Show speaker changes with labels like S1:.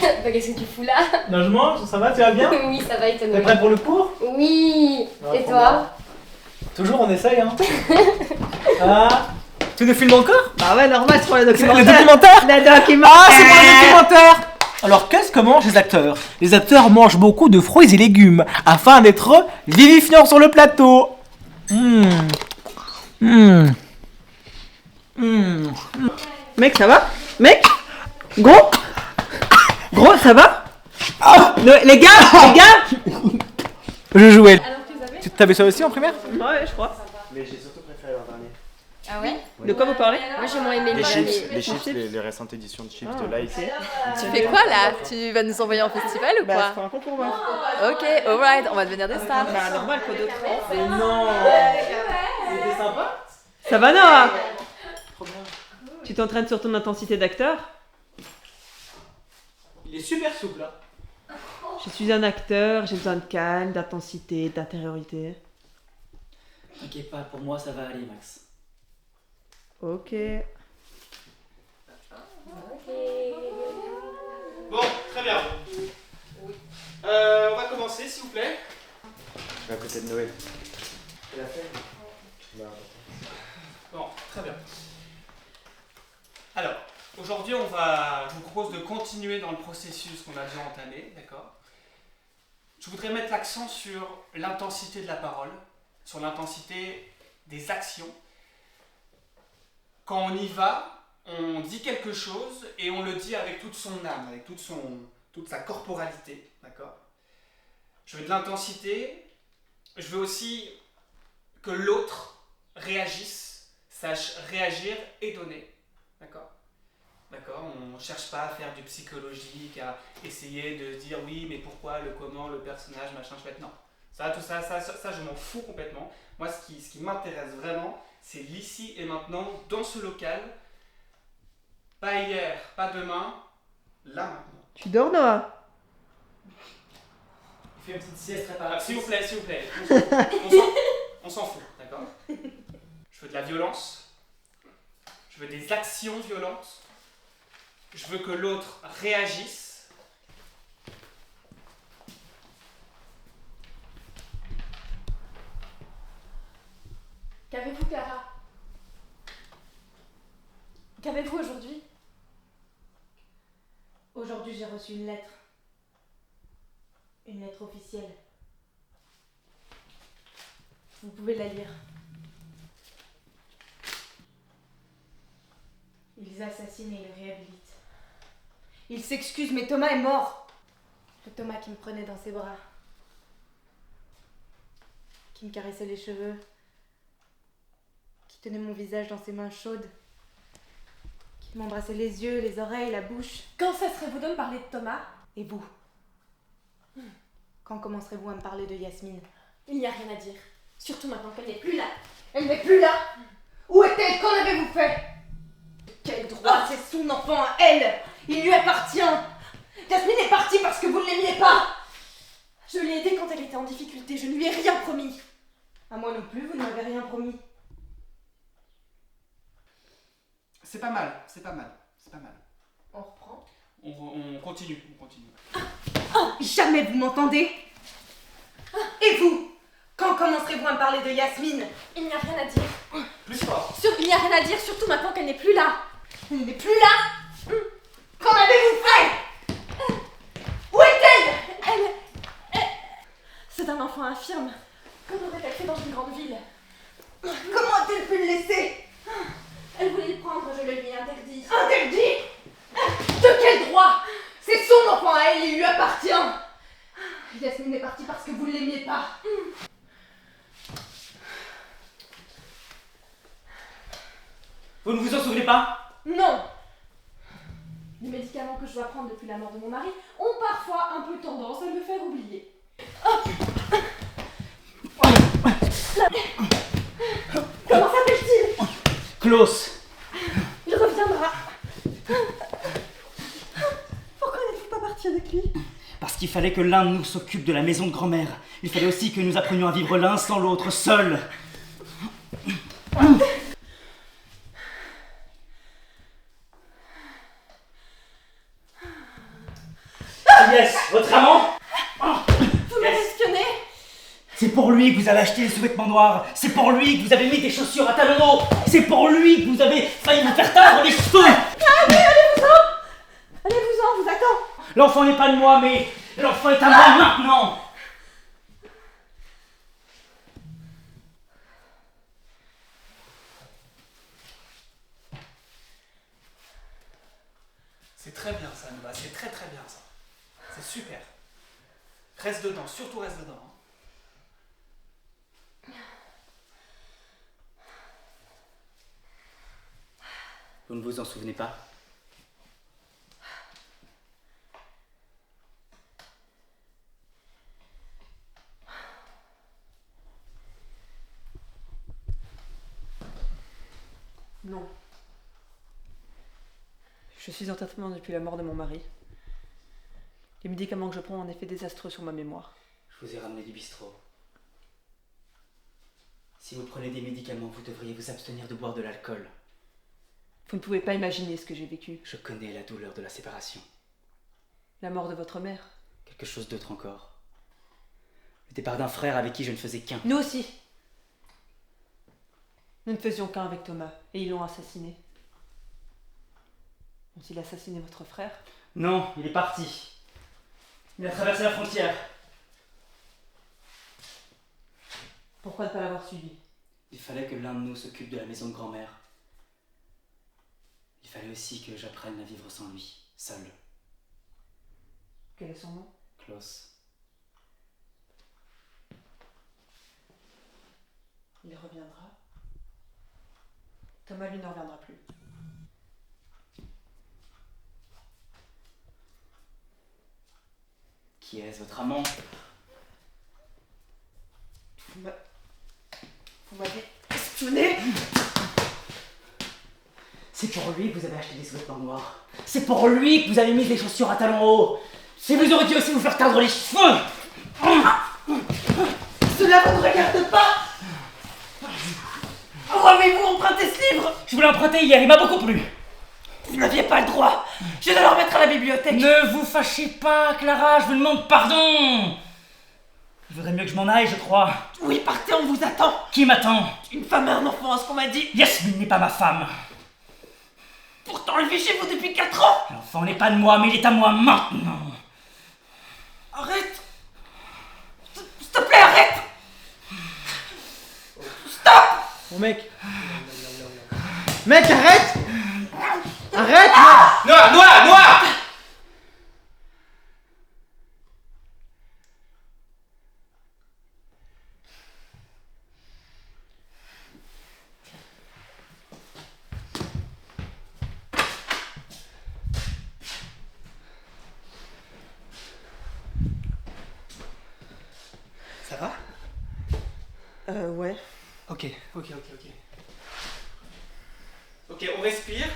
S1: Bah qu'est-ce que tu fous là?
S2: Non, je mange, ça va, tu vas bien?
S1: Oui, ça va, et
S2: T'es prêt pour le cours?
S1: Oui.
S2: Ah,
S1: Et
S2: trop
S1: toi?
S2: bien. Toujours, on essaye, hein. Ah. Tu nous filmes encore?
S3: Bah ouais, normal, c'est pour le
S2: Le
S3: documentaire.
S2: documentaire?
S3: Le documentaire.
S2: Ah, c'est pour le documentaire! Alors, qu'est-ce que mangent les acteurs? Les acteurs mangent beaucoup de fruits et légumes afin d'être vivifiants sur le plateau.
S3: Mec, ça va? Mec? Gros? Gros, ça va? Les gars?
S2: Je jouais.
S1: Alors tu savais?
S2: Tu t'avais ça aussi en primaire?
S3: Ouais, je crois.
S4: Mais j'ai surtout préféré l'an dernier.
S1: Ah ouais?
S3: De quoi vous parlez?
S1: Moi j'ai moins aimé le dernier.
S4: Les récentes éditions de Chips de Light.
S5: Tu fais quoi là? Tu vas nous envoyer en festival ou
S3: Bah,
S5: quoi?
S3: c'est pas un concours, moi.
S5: Ok, alright, on va devenir des stars.
S3: Bah, normal, quoi d'autre.
S2: Mais non! C'était sympa?
S3: Ça va, Noah? Tu t'entraînes sur ton intensité d'acteur?
S2: Il est super souple là.
S3: Je suis un acteur, j'ai besoin de calme, d'intensité, d'intériorité.
S6: T'inquiète pas, pour moi ça va aller, Max.
S3: Ok.
S2: Bon, très bien. On va commencer s'il vous plaît.
S4: Je vais à côté de Noé. Tu l'as fait?
S2: Bon, très bien. Alors, aujourd'hui, je vous propose de continuer dans le processus qu'on a déjà entamé, d'accord? Je voudrais mettre l'accent sur l'intensité de la parole, sur l'intensité des actions. Quand on y va, on dit quelque chose et on le dit avec toute son âme, avec toute sa corporalité, d'accord? Je veux de l'intensité, je veux aussi que l'autre réagisse, sache réagir et donner. D'accord? D'accord? On ne cherche pas à faire du psychologique, à essayer de dire oui, mais pourquoi, le comment, le personnage, machin, chouette. Non. Tout ça, je m'en fous complètement. Moi, ce qui m'intéresse vraiment, c'est l'ici et maintenant, dans ce local. Pas hier, pas demain, là maintenant.
S3: Tu dors, Noah?
S6: Il fait une petite sieste réparatrice.
S2: S'il vous plaît. On s'en fout, d'accord? Je veux de la violence. Je veux des actions violentes. Je veux que l'autre réagisse.
S1: Qu'avez-vous, Clara? Qu'avez-vous aujourd'hui?
S7: Aujourd'hui, j'ai reçu une lettre. Une lettre officielle. Vous pouvez la lire. Ils assassinent et ils réhabilitent. Ils s'excusent, mais Thomas est mort. Le Thomas qui me prenait dans ses bras. Qui me caressait les cheveux. Qui tenait mon visage dans ses mains chaudes. Qui m'embrassait les yeux, les oreilles, la bouche.
S1: Quand cesserez-vous de me parler de Thomas?
S7: Et vous? Quand commencerez-vous à me parler de Yasmine?
S1: Il n'y a rien à dire. Surtout maintenant qu'elle n'est plus là.
S7: Elle n'est plus là. Où est-elle? Qu'en avez-vous fait? Quel droit? C'est son enfant à elle. Il lui appartient. Yasmine est partie parce que vous ne l'aimiez pas.
S1: Je l'ai aidée quand elle était en difficulté. Je ne lui ai rien promis.
S7: À moi non plus, vous ne m'avez rien promis.
S2: C'est pas mal.
S1: On reprend.
S2: On continue.
S7: Jamais vous m'entendez? Et vous? Quand commencerez-vous à me parler de Yasmine?
S1: Il n'y a rien à dire.
S2: Plus fort.
S1: Il n'y a rien à dire, surtout maintenant qu'elle n'est plus là.
S7: Elle n'est plus là. Qu'en avez-vous fait? Où est-elle?
S1: C'est un enfant infirme. Que aurait-elle fait dans une grande ville?
S7: Comment a-t-elle pu le laisser?
S1: Elle voulait le prendre, je le lui ai interdit.
S7: Interdit? De quel droit? C'est son enfant à elle, il lui appartient. Yasmine est partie parce que vous ne l'aimiez pas.
S6: Vous ne vous en souvenez pas?
S1: Non. Les médicaments que je dois prendre depuis la mort de mon mari ont parfois un peu tendance à me faire oublier. Comment s'appelle-t-il?
S6: Klaus.
S1: Il reviendra. Pourquoi n'êtes-vous pas parti avec lui?
S6: Parce qu'il fallait que l'un de nous s'occupe de la maison de grand-mère. Il fallait aussi que nous apprenions à vivre l'un sans l'autre, seuls. Yes, votre amant.
S7: Vous m'avez espionné.
S6: C'est pour lui que vous avez acheté les sous-vêtements noirs. C'est pour lui que vous avez mis des chaussures à talons hauts. C'est pour lui que vous avez failli vous faire teindre les cheveux.
S7: Allez-vous-en, vous attends.
S6: L'enfant n'est pas de moi, mais l'enfant est à moi maintenant.
S2: C'est très bien ça, Nova, c'est très très bien ça. C'est super. Reste dedans, surtout reste dedans.
S6: Vous ne vous en souvenez pas?
S3: Non. Je suis en traitement depuis la mort de mon mari. Les médicaments que je prends ont un effet désastreux sur ma mémoire.
S6: Je vous ai ramené du bistrot. Si vous prenez des médicaments, vous devriez vous abstenir de boire de l'alcool.
S3: Vous ne pouvez pas imaginer ce que j'ai vécu.
S6: Je connais la douleur de la séparation.
S3: La mort de votre mère.
S6: Quelque chose d'autre encore. Le départ d'un frère avec qui je ne faisais qu'un.
S3: Nous aussi. Nous ne faisions qu'un avec Thomas, et ils l'ont assassiné. Ont-ils assassiné votre frère?
S6: Non, il est parti. Il a traversé la frontière.
S3: Pourquoi ne pas l'avoir suivi?
S6: Il fallait que l'un de nous s'occupe de la maison de grand-mère. Il fallait aussi que j'apprenne à vivre sans lui, seul.
S3: Quel est son nom?
S6: Klaus.
S3: Il reviendra. Thomas, lui, ne reviendra plus.
S6: Qui est votre amant?
S3: Vous m'avez espionné?
S6: C'est pour lui que vous avez acheté des sous-vêtements noirs. C'est pour lui que vous avez mis des chaussures à talons hauts. Si vous auriez dû aussi vous faire teindre les cheveux.
S7: Cela vous ne regarde pas. Où avez-vous emprunté ce livre?
S6: Je vous l'ai emprunté hier, il m'a beaucoup plu.
S7: Vous n'aviez pas le droit. Je dois le remettre à la bibliothèque.
S6: Ne vous fâchez pas, Clara, je vous demande pardon. Il vaudrait mieux que je m'en aille, je crois.
S7: Oui, partez, on vous attend.
S6: Qui m'attend?
S7: Une femme et un enfant, à ce qu'on m'a dit.
S6: Yasmine n'est pas ma femme.
S7: Pourtant, elle vit chez vous depuis 4 ans.
S6: L'enfant n'est pas de moi, mais il est à moi maintenant.
S7: Arrête. S'il te plaît, arrête. Stop.
S4: Bon mec. Mec, arrête. Arrête.
S2: Noah! Ça va?
S3: Ouais.
S2: Ok, on respire.